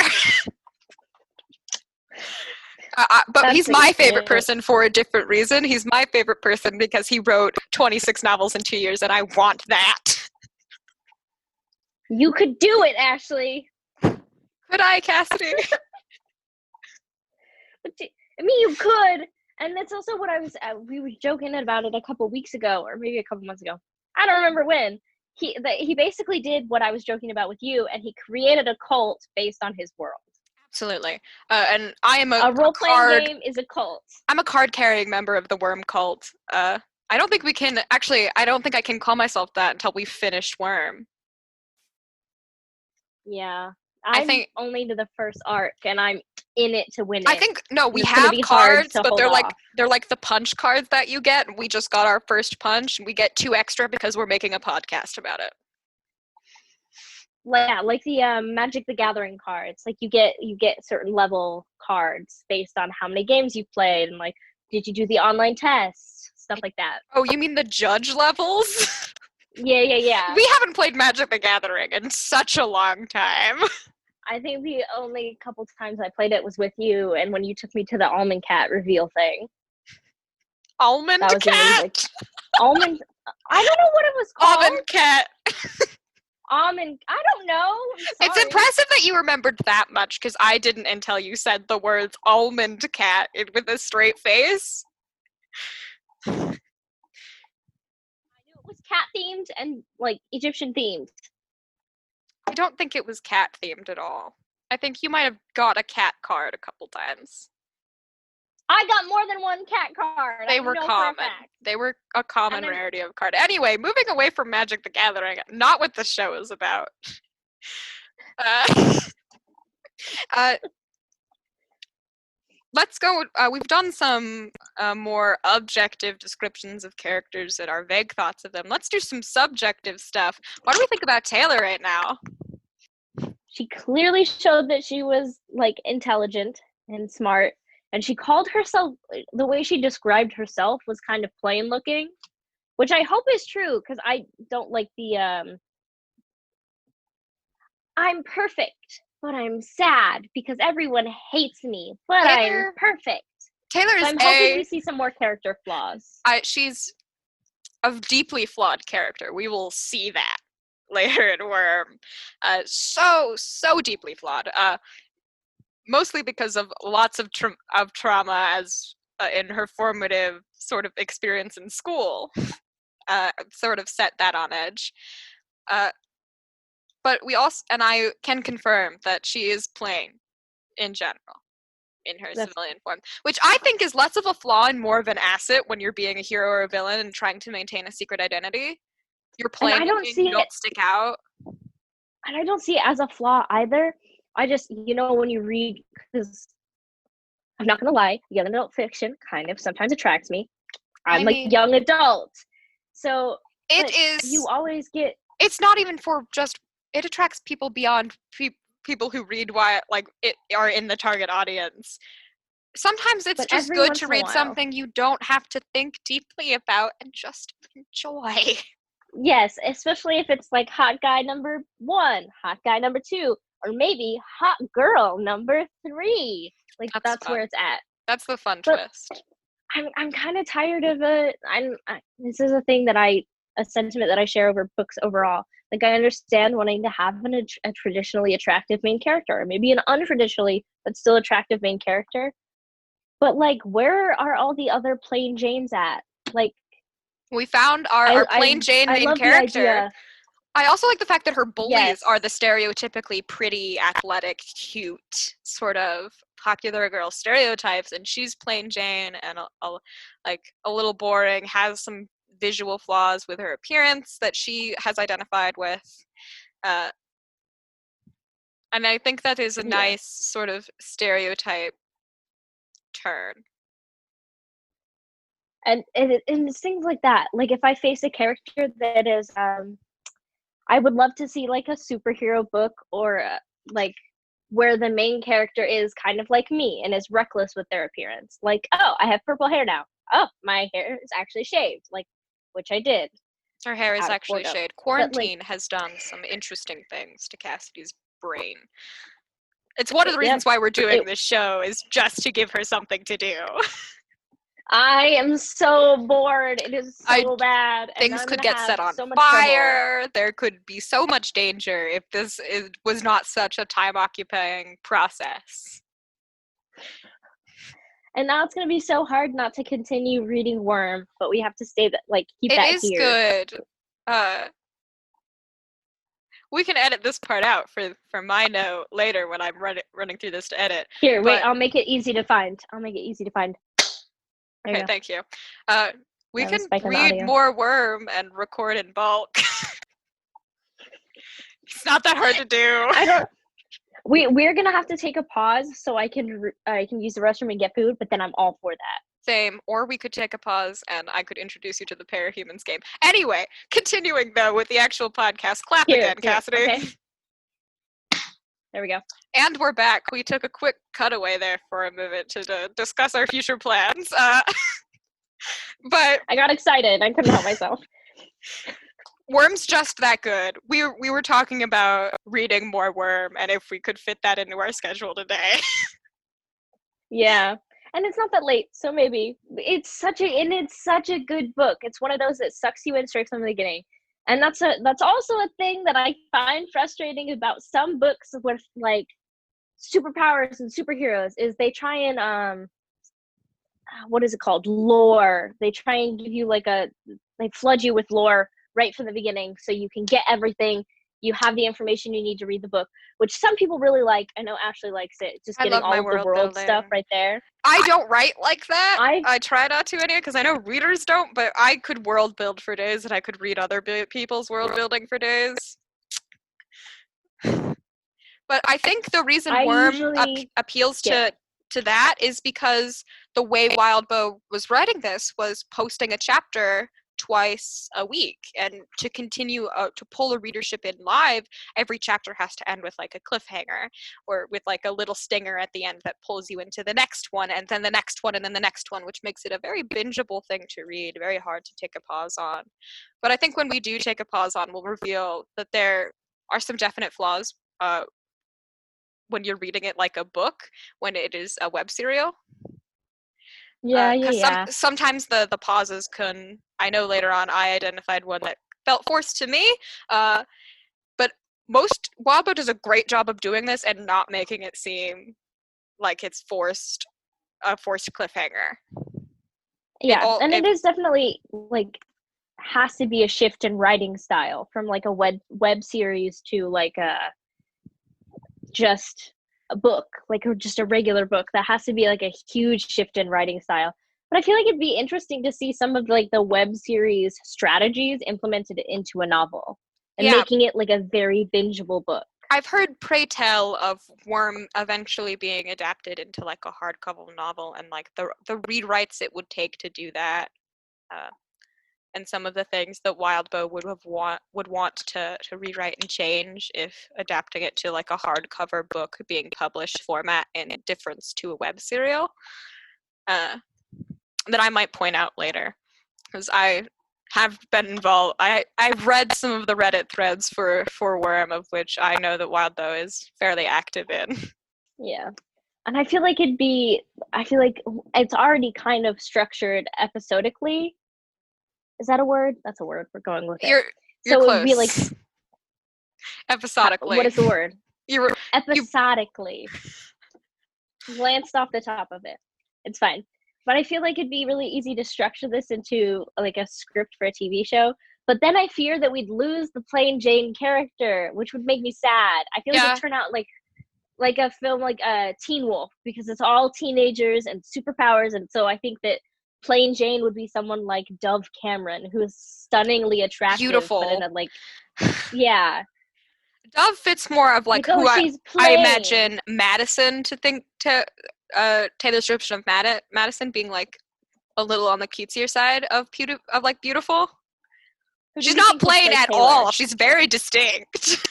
But That's he's my favorite person for a different reason. He's my favorite person because he wrote 26 novels in 2 years, and I want that. You could do it, Ashley. Could I, Cassidy? I mean, you could. And that's also what we were joking about it a couple weeks ago, or maybe a couple months ago. I don't remember when. He basically did what I was joking about with you, and he created a cult based on his world. Absolutely. And I am a role-playing game is a cult. I'm a card-carrying member of the Worm cult. I don't think we can, actually, I don't think I can call myself that until we finish Worm. Yeah. I think only to the first arc, and I'm in it to win it. I think, no, we have cards, but they're like the punch cards that you get. We just got our first punch, and we get 2 extra because we're making a podcast about it. Like the Magic the Gathering cards. Like you get certain level cards based on how many games you've played, and like, did you do the online tests, stuff like that. Oh, you mean the judge levels? Yeah. We haven't played Magic the Gathering in such a long time. I think the only couple times I played it was with you, and when you took me to the Almond Cat reveal thing. Almond Cat? Almond. I don't know what it was called. Almond Cat. Almond. I don't know. It's impressive that you remembered that much, because I didn't until you said the words Almond Cat with a straight face. I knew it was cat themed and like Egyptian themed. I don't think it was cat themed at all. I think you might have got a cat card a couple times. I got more than one cat card. They were common. They were a common rarity of card. Anyway, moving away from Magic the Gathering, not what the show is about. Let's go. We've done some more objective descriptions of characters and our vague thoughts of them. Let's do some subjective stuff. What do we think about Taylor right now? She clearly showed that she was like intelligent and smart, and she called herself, the way she described herself was kind of plain looking, which I hope is true, because I don't like the I'm perfect, but I'm sad because everyone hates me, but I'm perfect. Taylor is I'm hoping we see some more character flaws. She's a deeply flawed character. We will see that later in Worm. So deeply flawed. Mostly because of lots of trauma as in her formative sort of experience in school. Sort of set that on edge. But we also, and I can confirm that she is plain in general in her civilian form, which I think is less of a flaw and more of an asset when you're being a hero or a villain and trying to maintain a secret identity. You're plain, you don't stick out. And I don't see it as a flaw either. I just, when you read, because I'm not going to lie, young adult fiction kind of sometimes attracts me. I'm a young adult. So it is, you always get, it's not even for just, it attracts people beyond people who read are in the target audience. Sometimes it's just good to read something you don't have to think deeply about and just enjoy. Yes, especially if it's like hot guy number one, hot guy number two, or maybe hot girl number three. Like That's that's where fun. it's at. That's the fun But twist. I'm kind of tired of it. This is a thing that a sentiment that I share over books overall. Like I understand wanting to have a traditionally attractive main character, or maybe an untraditionally but still attractive main character. But like, where are all the other plain Janes at? Like, We found our, I our plain Jane I main love the character. idea. I also like the fact that her bullies are the Yes, stereotypically pretty, athletic, cute, sort of popular girl stereotypes, and she's plain Jane and like a little boring, has some visual flaws with her appearance that she has identified with. Uh, and I think that is a nice yes. sort of stereotype turn. And it's things like that. Like if I face a character that is I would love to see like a superhero book or like where the main character is kind of like me and is reckless with their appearance. Like, oh, I have purple hair now. Oh, my hair is actually shaved, like which I did Her hair is out of actually boredom. shaved. But like, Quarantine has done some interesting things to Cassidy's brain. It's one of the yep, reasons why we're doing it this show is just to give her something to do. I am so bored. It is I so bad, and Things I'm could gonna get have set on so much trouble. fire. There could be so much danger if was not such a time occupying process. And now it's gonna be so hard not to continue reading Worm, but we have to stay that like keep It that is here. good. Uh, we can edit this part out for my note later when I'm running through this to edit. Here, wait, But I'll make it easy to find. I'll make it easy to find. There you okay, go. thank you. Uh, we I have a can spike on the read audio. more Worm and record in bulk. It's not that hard to do. I don't. We're gonna have to take a pause so I can use the restroom and get food, but then I'm all for that. Same, or we could take a pause and I could introduce you to the Parahumans game. Anyway, continuing though with the actual podcast. Clap again, Here, Cassidy. okay. There we go. And we're back. We took a quick cutaway there for a minute to discuss our future plans. But I got excited. I couldn't help myself. Worm's just that good. We were talking about reading more Worm and if we could fit that into our schedule today. Yeah. And it's not that late, so maybe. It's such a good book. It's one of those that sucks you in straight from the beginning. And that's also a thing that I find frustrating about some books with like superpowers and superheroes is they try and what is it called, lore. They try and give you like they flood you with lore right from the beginning so you can get everything, you have the information you need to read the book, which some people really like. I know Ashley likes it, just I getting love my all of the world world stuff building. right there. I don't write like that. I I try not to anyway because I know readers don't, but I could world build for days and I could read other people's world building for days. But I think the reason I Worm usually appeals skip. to that is because the way Wildbow was writing this was posting a chapter twice a week, and to continue to pull a readership in live, every chapter has to end with like a cliffhanger or with like a little stinger at the end that pulls you into the next one and then the next one and then the next one, which makes it a very bingeable thing to read, very hard to take a pause on. But I think when we do take a pause on, we'll reveal that there are some definite flaws when you're reading it like a book when it is a web serial, Yeah, yeah, because yeah. sometimes the pauses can, I know later on I identified one that felt forced to me, uh, but most Wildbow does a great job of doing this and not making it seem like it's a forced cliffhanger. Yeah, and it is definitely like has to be a shift in writing style from like a web series to like a just a book, like just a regular book. That has to be like a huge shift in writing style. But I feel like it'd be interesting to see some of like the web series strategies implemented into a novel and Yeah, making it like a very bingeable book. I've heard pray tell of Worm eventually being adapted into like a hardcover novel and like the rewrites it would take to do that. Uh, and some of the things that Wildbow would want to rewrite and change if adapting it to like a hardcover book being published format in difference to a web serial, that I might point out later, because have been involved. I've read some of the Reddit threads for Worm, of which I know that Wildbow is fairly active in. Yeah. And I feel like it's already kind of structured episodically. Is that a word? That's a word. We're going with it. You're So it would be like close. Episodically. What is the word? You Episodically. Glanced off the top of it. It's fine. But I feel like it'd be really easy to structure this into like a script for a TV show. But then I fear that we'd lose the plain Jane character, which would make me sad. I feel like it'd turn out like a film like Teen Wolf, because it's all teenagers and superpowers. And so I think that plain Jane would be someone like Dove Cameron, who is stunningly attractive. Beautiful. But in a yeah. Dove fits more of like who I imagine Madison to think to Taylor's description of Madison being like a little on the cutesier side of like beautiful. She's not plain at all. She's very distinct.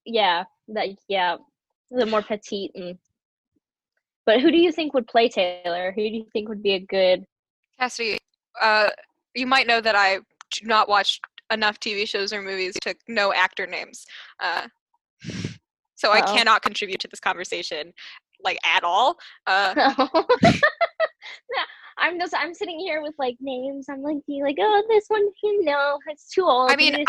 Yeah, the more petite But who do you think would play Taylor? Who do you think would be a good Cassidy? You might know that I do not watch enough TV shows or movies to know actor names. So I cannot contribute to this conversation like at all. I'm sitting here with like names. I'm like, oh, this one, it's too old. I mean,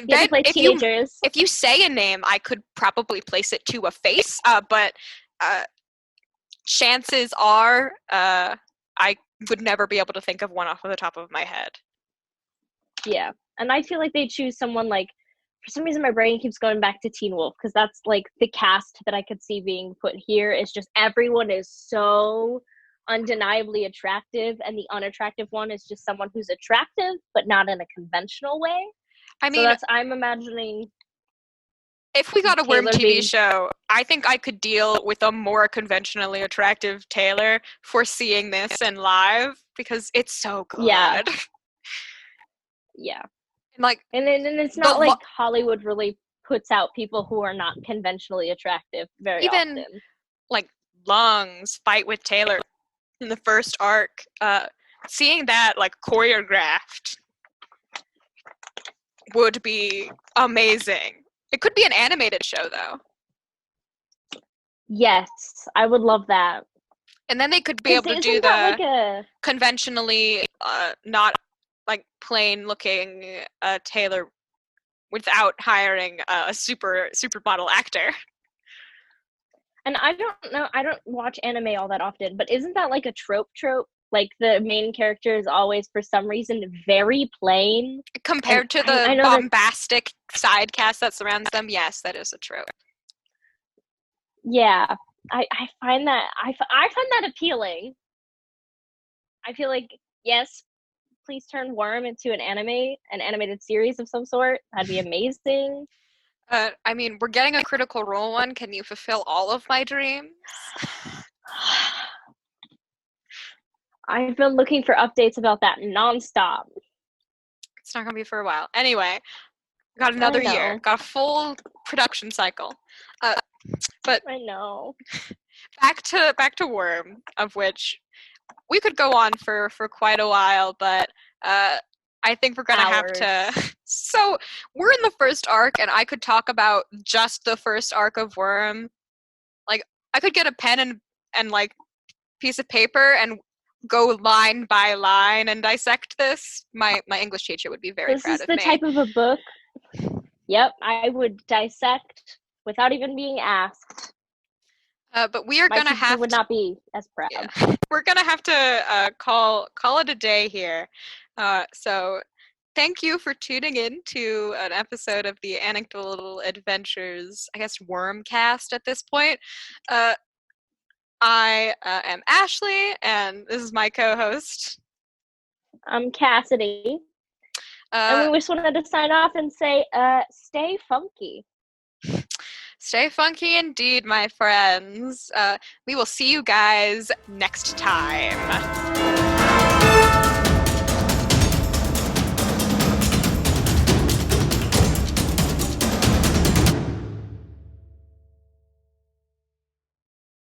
if you say a name, I could probably place it to a face. But chances are, I would never be able to think of one off of the top of my head. Yeah, and I feel like they choose someone like. For some reason, my brain keeps going back to Teen Wolf, because that's like the cast that I could see being put here. It's just everyone is so undeniably attractive, and the unattractive one is just someone who's attractive but not in a conventional way. I mean, I'm imagining if we got a Worm TV show, I think I could deal with a more conventionally attractive Taylor for seeing this in live, because it's so good. Yeah. And it's not like Hollywood really puts out people who are not conventionally attractive very often. Like Lungs fight with Taylor in the first arc, seeing that like choreographed would be amazing. It could be an animated show though. Yes, I would love that. And then they could be able to do the conventionally not like plain looking Taylor without hiring a supermodel actor. And I don't watch anime all that often, but isn't that like a trope? Like the main character is always for some reason very plain compared to the bombastic side cast that surrounds them. Yes, that is a trope. Yeah, I find that appealing. I feel like, yes, please turn Worm into an animated series of some sort. That'd be amazing. I mean, we're getting a Critical Role one. Can you fulfill all of my dreams? I've been looking for updates about that nonstop. It's not gonna be for a while. Anyway, got another year. Got a full production cycle. But I know. Back to Worm, of which we could go on for quite a while, but I think we're gonna have to. So we're in the first arc, and I could talk about just the first arc of Worm. Like I could get a pen and like piece of paper and go line by line and dissect this. My English teacher would be very proud of me. This is the type of a book. Yep, I would dissect without even being asked. But we are going to have would not be as proud. Yeah. We're going to have to call it a day here. So thank you for tuning in to an episode of the Anecdotal Adventures, I guess, Wormcast at this point. I am Ashley, and this is my co-host. I'm Cassidy. And we just wanted to sign off and say, stay funky. Stay funky indeed, my friends. We will see you guys next time.